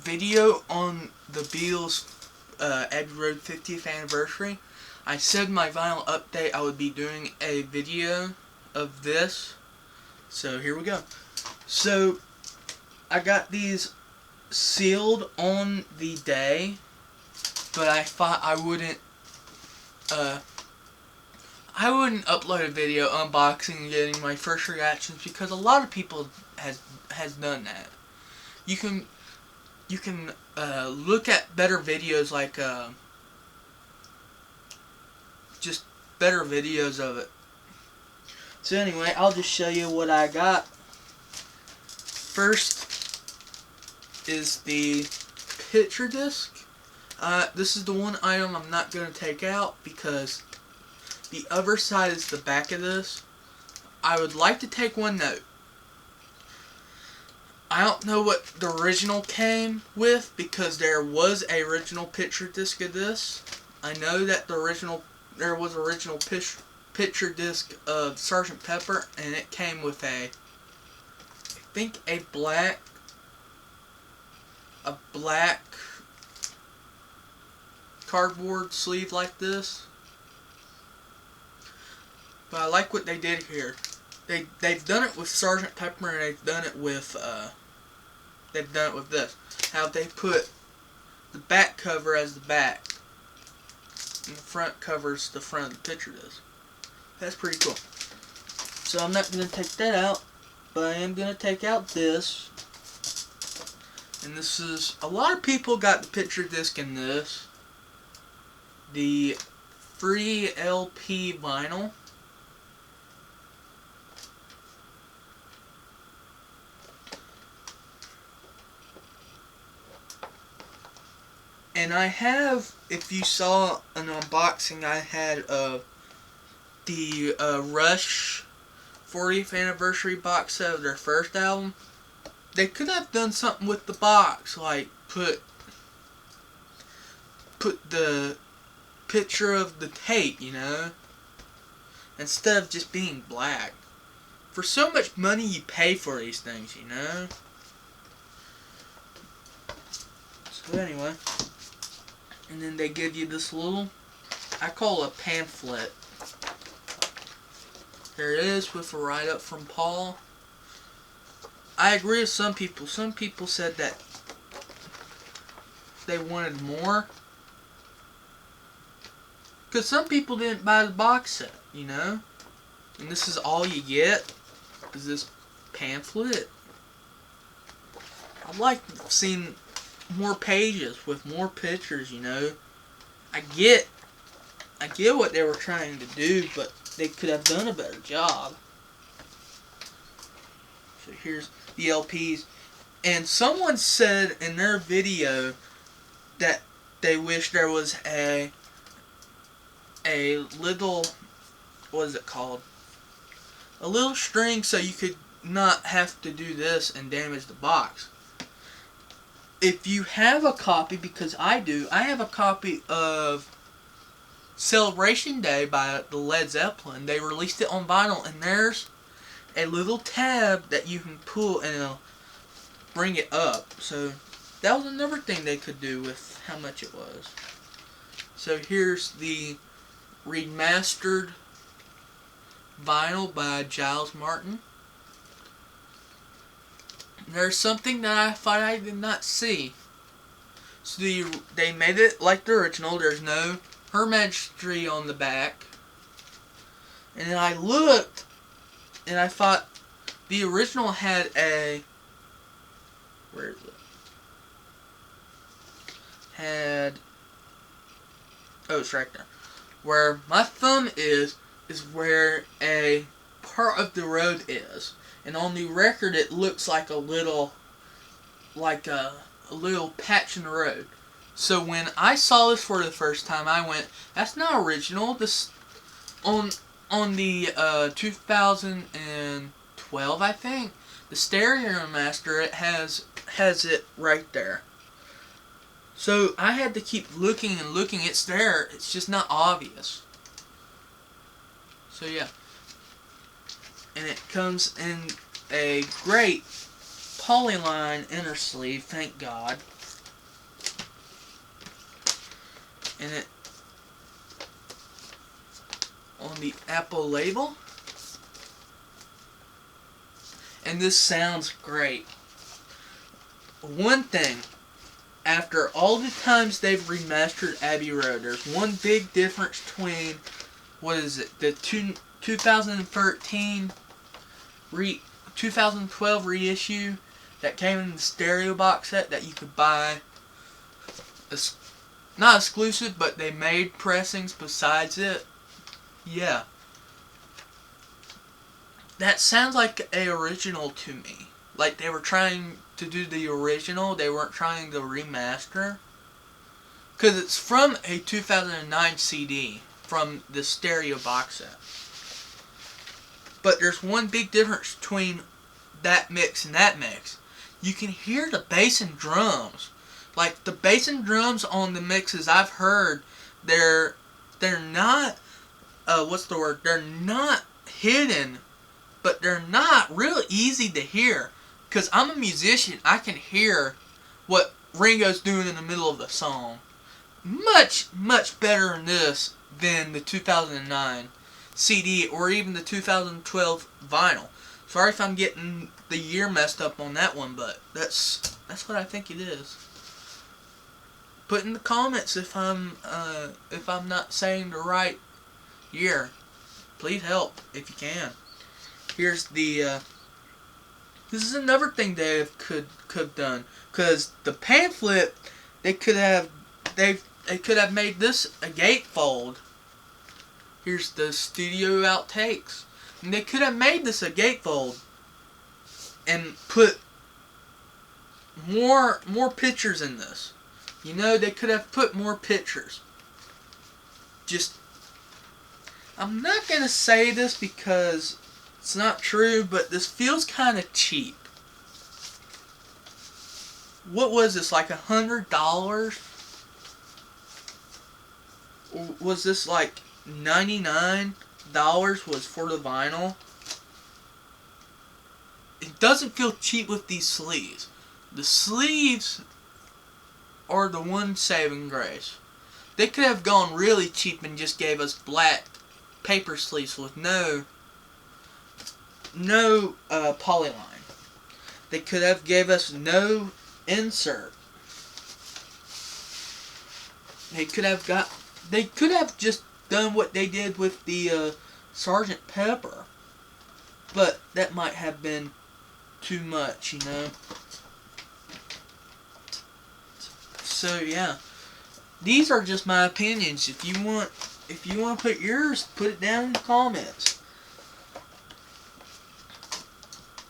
video on the Beatles' Abbey Road 50th anniversary. I said in my vinyl update I would be doing a video of this. So here we go. So I got these sealed on the day, but I thought I wouldn't upload a video unboxing and getting my first reactions, because a lot of people has done that. You can look at better videos, like just better videos of it. So anyway, I'll just show you what I got. First is the picture disc. This is the one item I'm not going to take out, because the other side is the back of this. I would like to take one note. I don't know what the original came with, because there was an original picture disc of this. I know that there was original picture disc of Sgt. Pepper, and it came with I think a black cardboard sleeve like this. But I like what they did here. They've done it with Sgt. Pepper, and they've done it with this. How they put the back cover as the back, and the front covers the front of the picture disc. That's pretty cool. So I'm not going to take that out, but I am going to take out this. And this is, a lot of people got the picture disc in this. The free LP vinyl. And I have, if you saw an unboxing I had of the Rush 40th anniversary box set of their first album. They could have done something with the box, like put the picture of the tape, you know, instead of just being black. For so much money you pay for these things, you know. So anyway, and then they give you this little, I call it a pamphlet. There it is, with a write-up from Paul. I agree with some people. Some people said that they wanted more, because some people didn't buy the box set, you know. And this is all you get, is this pamphlet. I'd like seeing more pages with more pictures, you know. I get what they were trying to do, but they could have done a better job. So here's the LPs. And someone said in their video that they wish there was a little, what is it called? A little string, so you could not have to do this and damage the box. If you have a copy, because I do, I have a copy of Celebration Day by the Led Zeppelin. They released it on vinyl, and there's a little tab that you can pull and it'll bring it up. So that was another thing they could do with how much it was. So here's the remastered vinyl by Giles Martin. There's something that I thought I did not see. So they made it like the original. There's no Her Majesty on the back. And I looked, and I thought the original had a, where is it? Oh, it's right there. Where my thumb is where a part of the road is. And on the record it looks like a little patch in the road. So when I saw this for the first time, I went, that's not original. This on the 2012, I think, the Stereo Master, it has it right there. So I had to keep looking and looking. It's there. It's just not obvious. So yeah. And it comes in a great polyline inner sleeve, thank God. And it on the Apple label. And this sounds great. One thing, after all the times they've remastered Abbey Road, there's one big difference between, what is it, the 2013 2012 reissue that came in the stereo box set that you could buy, not exclusive, but they made pressings besides it. Yeah. That sounds like a original to me. Like they were trying to do the original, they weren't trying to remaster. Because it's from a 2009 CD from the stereo box set. But there's one big difference between that mix and that mix. You can hear the bass and drums. Like the bass and drums on the mixes I've heard, they're not, they're not hidden, but they're not real easy to hear. Because I'm a musician, I can hear what Ringo's doing in the middle of the song. Much, much better in this than the 2009 CD or even the 2012 vinyl. Sorry if I'm getting the year messed up on that one, but that's what I think it is. Put in the comments if I'm not saying the right year. Please help if you can. Here's the this is another thing they could have done, because the pamphlet they could have made this a gatefold. Here's the studio outtakes, and they could have made this a gatefold and put more pictures in this. You know, they could have put more pictures. I'm not gonna say this because it's not true, but this feels kind of cheap. What was this, like $100? Or was this like $99 was for the vinyl? It doesn't feel cheap with these sleeves. The sleeves are the one saving grace. They could have gone really cheap and just gave us black paper sleeves with no polyline. They could have gave us no insert. They could have just done what they did with the Sgt. Pepper. But that might have been too much, you know. So yeah. These are just my opinions. If you want to put yours, put it down in the comments.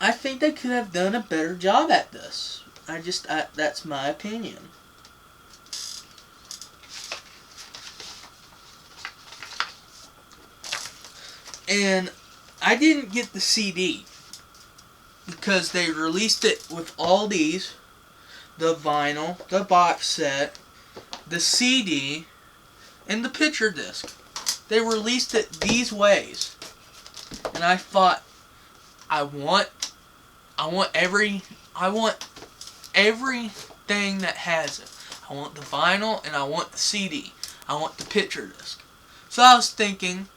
I think they could have done a better job at this. That's my opinion. And I didn't get the CD because they released it with all these, the vinyl, the box set, the CD, and the picture disc. They released it these ways. And I thought, I want everything that has it. I want the vinyl and I want the CD. I want the picture disc. So I was thinking,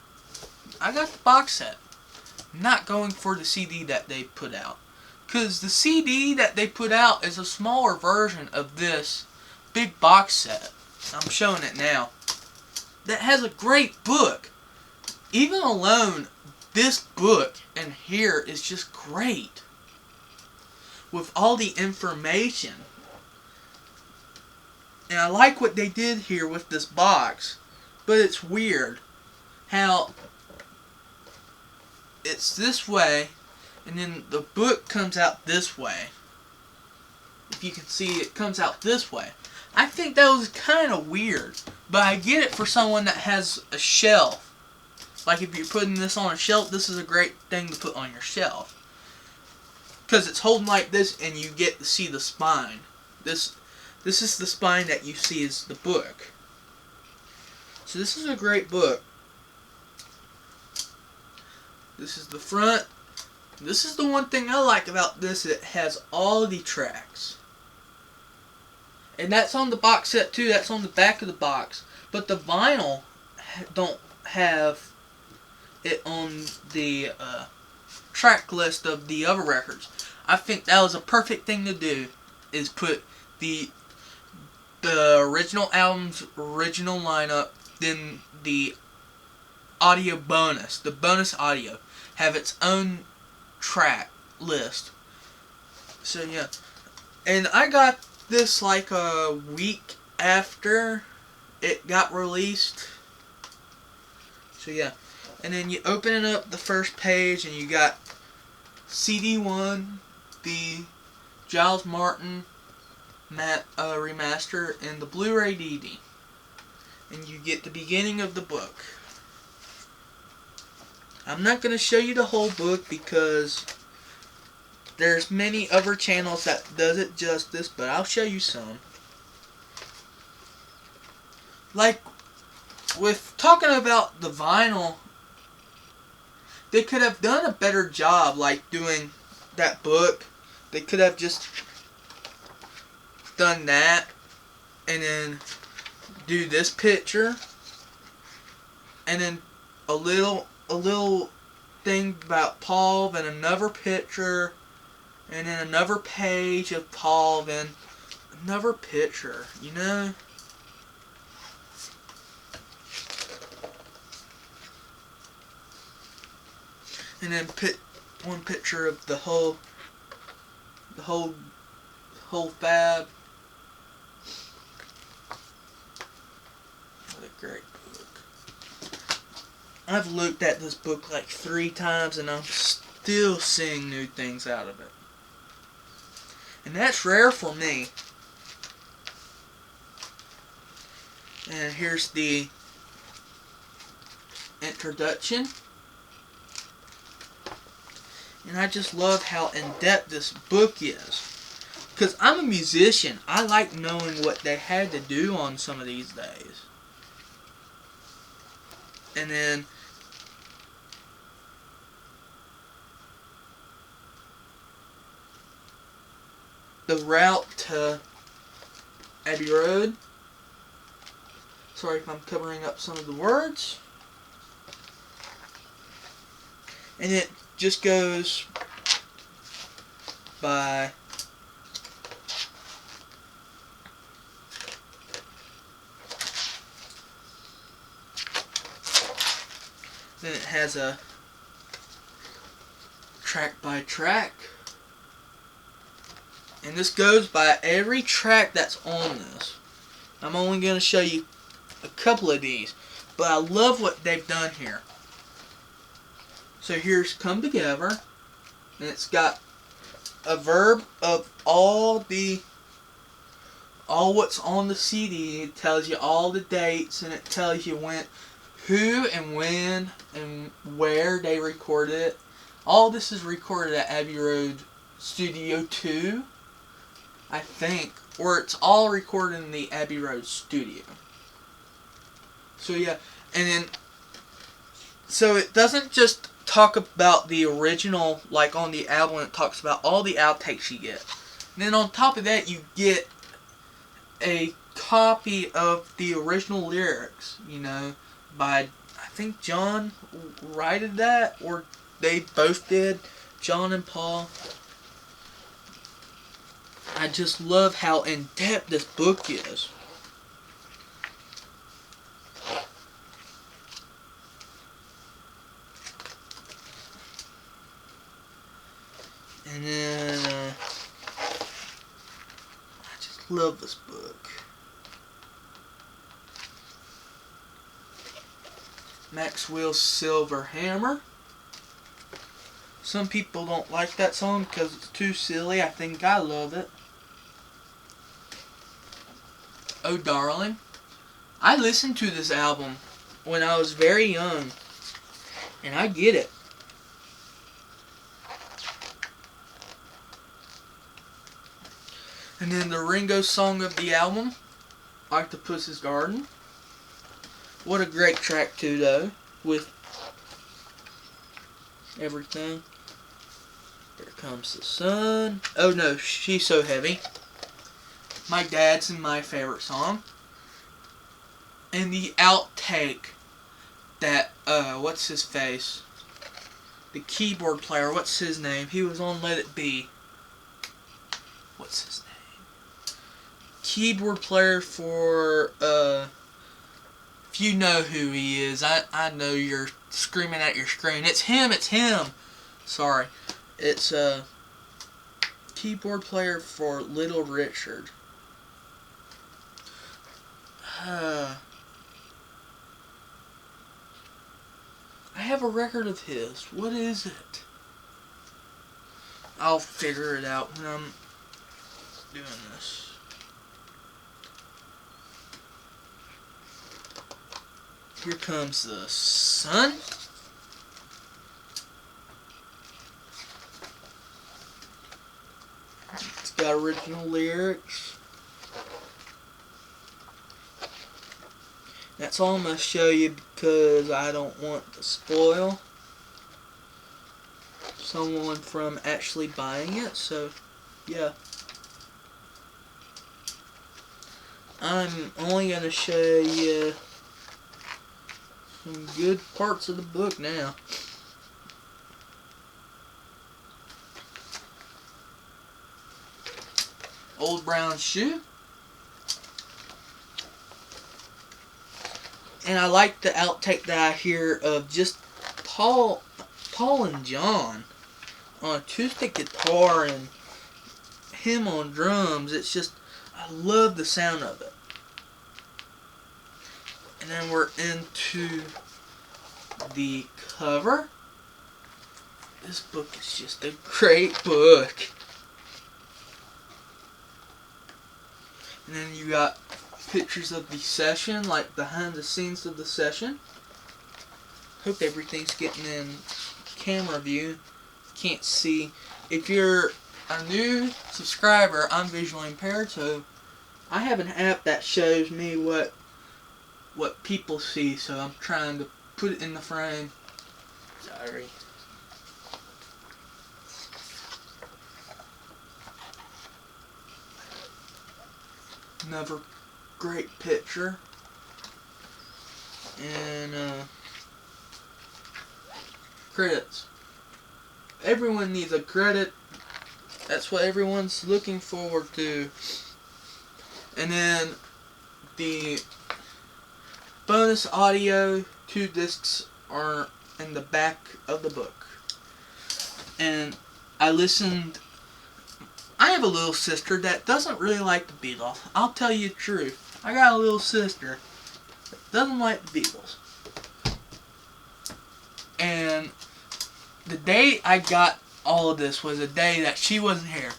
I got the box set. I'm not going for the CD that they put out. Because the CD that they put out is a smaller version of this big box set. I'm showing it now. That has a great book. Even alone, this book in here is just great. With all the information. And I like what they did here with this box. But it's weird how it's this way, and then the book comes out this way. If you can see, it comes out this way. I think that was kind of weird, but I get it for someone that has a shelf. Like if you're putting this on a shelf, this is a great thing to put on your shelf. Because it's holding like this, and you get to see the spine. This is the spine that you see is the book. So this is a great book. This is the front. This is the one thing I like about this. It has all the tracks. And that's on the box set too. That's on the back of the box. But the vinyl don't have it on the track list of the other records. I think that was a perfect thing to do, is put the original album's original lineup, then the audio bonus, the bonus audio, have its own track list. So yeah, and I got this like a week after it got released. So yeah, and then you open it up, the first page, and you got CD1, the Giles Martin remaster, and the Blu-ray DVD. And you get the beginning of the book. I'm not going to show you the whole book because there's many other channels that does it justice, but I'll show you some. Like, with talking about the vinyl, they could have done a better job, like doing that book. They could have just done that, and then do this picture, and then a little thing about Paul, then another picture, and then another page of Paul, then another picture, you know? And then put one picture of the whole fab. What a great book. I've looked at this book like 3 times and I'm still seeing new things out of it. And that's rare for me. And here's the introduction. And I just love how in-depth this book is. Because I'm a musician. I like knowing what they had to do on some of these days. And then the route to Abbey Road. Sorry if I'm covering up some of the words. And it just goes by then it has a track by track, and this goes by every track that's on this. I'm only going to show you a couple of these, but I love what they've done here. So here's Come Together, and it's got a verb of all what's on the CD. It tells you all the dates, and it tells you who and when and where they recorded it. All this is recorded at Abbey Road Studio 2, I think, or it's all recorded in the Abbey Road studio. So yeah, and then so it doesn't just talk about the original, like on the album, it talks about all the outtakes you get. And then on top of that, you get a copy of the original lyrics, you know, by, I think John wrote that, or they both did, John and Paul. I just love how in-depth this book is. And then, I just love this book. Maxwell's Silver Hammer. Some people don't like that song because it's too silly. I think I love it. Oh Darling. I listened to this album when I was very young, and I get it. And then the Ringo song of the album, Octopus's Garden. What a great track too, though, with everything. Here Comes the Sun. Oh no, She's So Heavy. My dad's and my favorite song. And the outtake that, what's his face? The keyboard player, what's his name? He was on Let It Be. What's his name? Keyboard player for, if you know who he is, I know you're screaming at your screen. It's him, it's him! Sorry. It's, keyboard player for Little Richard. I have a record of his. What is it? I'll figure it out when I'm doing this. Here comes the sun. It's got original lyrics. That's all I'm going to show you because I don't want to spoil someone from actually buying it. So, yeah. I'm only going to show you some good parts of the book now. Old Brown Shoe. And I like the outtake that I hear of just Paul and John on acoustic guitar and him on drums. It's just, I love the sound of it. And then we're into the cover. This book is just a great book. And then you got pictures of the session, like behind the scenes of the session. Hope everything's getting in camera view. Can't see. If you're a new subscriber, I'm visually impaired, so I have an app that shows me what people see, so I'm trying to put it in the frame. Sorry. Another great picture. And credits. Everyone needs a credit. That's what everyone's looking forward to. And then the bonus audio 2 discs are in the back of the book. And I have a little sister that doesn't really like the Beatles. I'll tell you the truth. I got a little sister that doesn't like the Beatles. And the day I got all of this was a day that she wasn't here.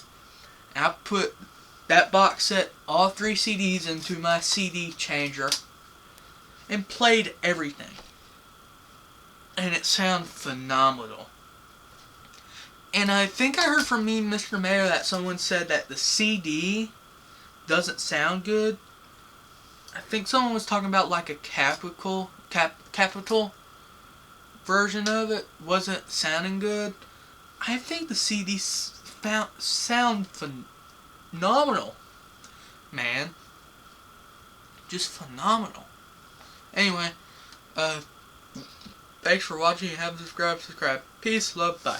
And I put that box set, all 3 CDs, into my CD changer and played everything. And it sounded phenomenal. And I think I heard from Mr. Mayor, that someone said that the CD doesn't sound good. I think someone was talking about like a capital version of it wasn't sounding good. I think the CDs sound phenomenal, man. Just phenomenal. Anyway, thanks for watching. Have subscribe. Peace, love, bye.